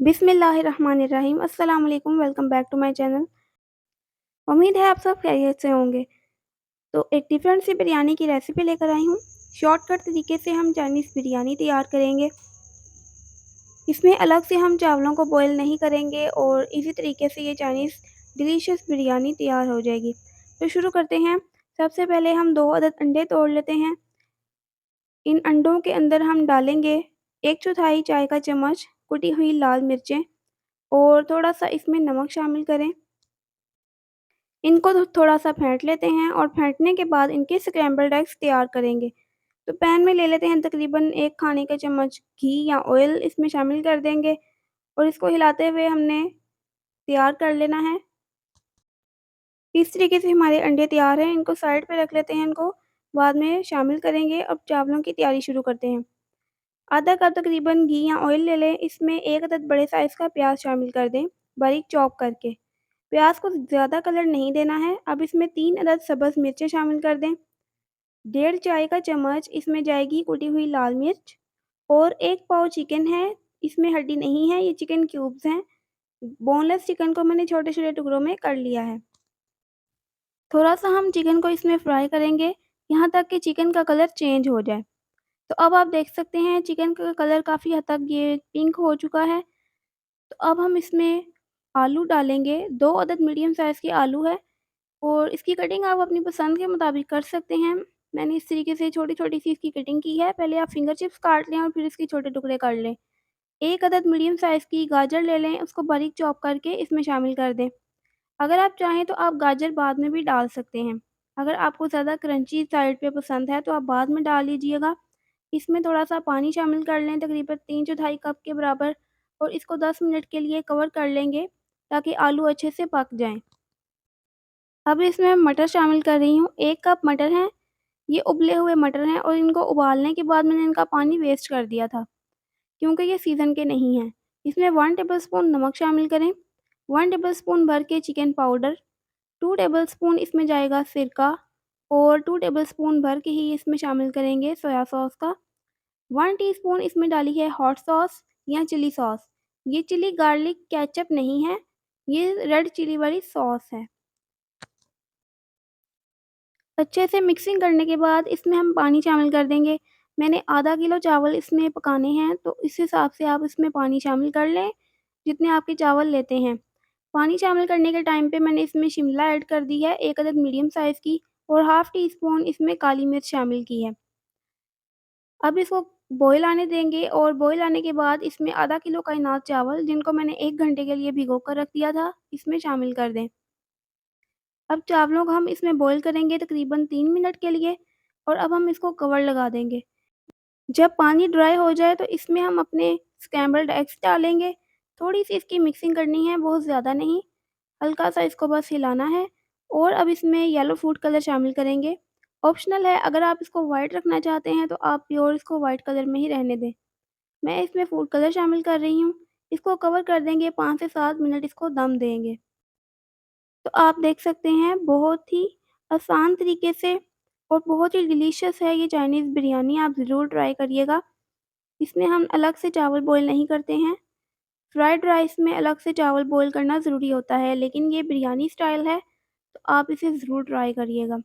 बिस्मिल्लाहिर्रहमानिर्रहीम। अस्सलाम वालेकुम, welcome back to my channel. उम्मीद है आप सब खैरियत से होंगे। तो एक डिफरेंट सी बिरयानी की रेसिपी लेकर आई हूँ। शॉर्टकट तरीके से हम चाइनीज़ बिरयानी तैयार करेंगे। इसमें अलग से हम चावलों को बॉईल नहीं करेंगे और इसी तरीके से ये चाइनीज़ डिलीशियस बिरयानी तैयार हो जाएगी। तो शुरू करते हैं। सबसे पहले हम 2 अदद अंडे तोड़ लेते हैं। इन अंडों के अंदर हम डालेंगे 1/4 चाय का चम्मच कुटी हुई लाल मिर्चें और थोड़ा-सा इसमें नमक शामिल करें। इनको थोड़ा-सा फेंट लेते हैं और फेंटने के बाद इनके स्क्रैम्बल्ड एग्स तैयार करेंगे। तो पैन में ले लेते हैं तकरीबन 1 खाने का चम्मच घी या ऑयल इसमें शामिल कर देंगे और इसको हिलाते हुए हमने तैयार कर लेना है। इस तरीके से हमारे अंडे तैयार हैं, इनको साइड पे रख लेते हैं, इनको बाद में शामिल करेंगे। अब चावलों की तैयारी शुरू करते हैं। आधा कप तकरीबन घी या ऑयल ले लें, इसमें 1 अदद बड़े साइज़ का प्याज शामिल कर दें, बारीक चॉप करके। प्याज को ज़्यादा कलर नहीं देना है। अब इसमें 3 अदद सब्ज़ मिर्चें शामिल कर दें। 1.5 चाय का चम्मच इसमें जाएगी कुटी हुई लाल मिर्च और 1 पाव चिकन है, इसमें हड्डी नहीं है, ये चिकन क्यूब्स हैं। बोनलेस चिकन को मैंने छोटे-छोटे टुकड़ों में कर लिया है। थोड़ा-सा हम चिकन को इसमें फ्राई करेंगे, यहाँ तक कि चिकन का कलर चेंज हो जाए। तो अब आप देख सकते हैं चिकन का कलर काफ़ी हद तक ये पिंक हो चुका है। तो अब हम इसमें आलू डालेंगे, 2 अदद मीडियम साइज़ के आलू है और इसकी कटिंग आप अपनी पसंद के मुताबिक कर सकते हैं। मैंने इस तरीके से छोटी-छोटी सी इसकी कटिंग की है। पहले आप फिंगर चिप्स काट लें और फिर इसके छोटे टुकड़े कर लें। 1 अदद मीडियम साइज़ की गाजर ले लें, उसको बारीक चॉप करके इसमें शामिल कर दें। अगर आप चाहें तो आप गाजर बाद में भी डाल सकते हैं। अगर आपको ज़्यादा क्रंची साइड पे पसंद है तो आप बाद में डाल लीजिएगा। इसमें थोड़ा-सा पानी शामिल कर लें, तकरीबन 3/4 कप के बराबर और इसको 10 मिनट के लिए कवर कर लेंगे ताकि आलू अच्छे से पक जाएँ। अब इसमें मैं मटर शामिल कर रही हूँ। 1 कप मटर हैं, ये उबले हुए मटर हैं और इनको उबालने के बाद मैंने इनका पानी वेस्ट कर दिया था, क्योंकि ये सीज़न के नहीं हैं। इसमें 1 टेबलस्पून नमक शामिल करें, 1 टेबलस्पून भर के चिकन पाउडर, 2 टेबलस्पून इसमें जाएगा सिरका और 2 टेबलस्पून भर के ही इसमें शामिल करेंगे सोया सॉस का। 1 टीस्पून इसमें डाली है हॉट सॉस या चिली सॉस। ये चिली गार्लिक केचअप नहीं है, ये रेड चिली वाली सॉस है। अच्छे से मिक्सिंग करने के बाद इसमें हम पानी शामिल कर देंगे। मैंने आधा किलो चावल इसमें पकाने हैं, तो इस हिसाब से आप इसमें पानी शामिल कर लें, जितने आपके चावल लेते हैं। पानी शामिल करने के टाइम पे मैंने इसमें शिमला ऐड कर दी है, 1 अदद मीडियम साइज़ की और हाफ़ टी स्पून इसमें काली मिर्च शामिल की है। अब इसको बॉयल आने देंगे और बॉयल आने के बाद इसमें आधा किलो कायनात चावल, जिनको मैंने 1 घंटे के लिए भिगो कर रख दिया था, इसमें शामिल कर दें। अब चावलों को हम इसमें बॉयल करेंगे तकरीबन 3 मिनट के लिए और अब हम इसको कवर लगा देंगे। जब पानी ड्राई हो जाए तो इसमें हम अपने स्क्रैम्बल्ड एग्स डालेंगे। थोड़ी-सी इसकी मिक्सिंग करनी है, बहुत ज़्यादा नहीं, हल्का-सा इसको बस हिलाना है और अब इसमें येलो फूड कलर शामिल करेंगे। ऑप्शनल है, अगर आप इसको व्हाइट रखना चाहते हैं तो आप प्योर इसको व्हाइट कलर में ही रहने दें। मैं इसमें फूड कलर शामिल कर रही हूँ। इसको कवर कर देंगे, 5 से 7 मिनट इसको दम देंगे। तो आप देख सकते हैं बहुत ही आसान तरीके से और बहुत ही डिलीशियस है ये चाइनीज़ बिरयानी, आप ज़रूर ट्राई करिएगा। इसमें हम अलग से चावल बॉयल नहीं करते हैं। फ्राइड राइस में अलग से चावल बॉयल करना ज़रूरी होता है, लेकिन ये बिरयानी स्टाइल है, तो आप इसे ज़रूर ट्राई करिएगा।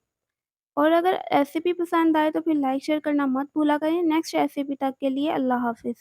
और अगर रेसिपी पसंद आए तो फिर लाइक शेयर करना मत भूला करें। नेक्स्ट रेसिपी तक के लिए अल्लाह हाफ़िज़।